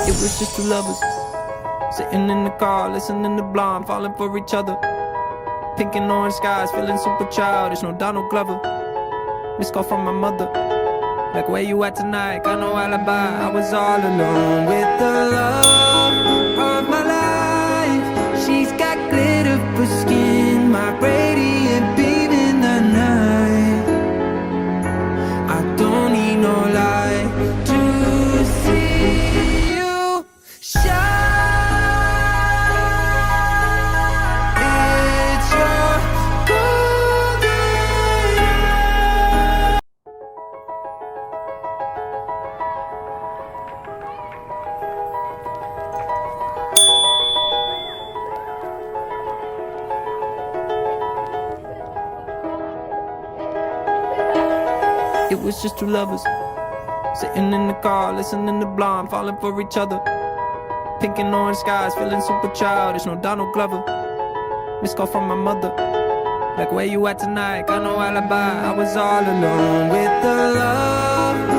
It was just two lovers sitting in the car, listening to Blonde, falling for each other. Pink and orange skies, feeling super childish. No Donald Glover. Missed call from my mother. Like, where you at tonight? Got no alibi. I was all alone with the love of my life. She's got glitter for skin, my radiant beam in the night. I don't need no light to see you shine. It's your golden hour. It was just two lovers sitting in the car, listening to Blonde, falling for each other. Pink and orange skies, feeling super childish. No Donald Glover. Missed call from my mother. Like, where you at tonight? Got no alibi. I was all alone with the love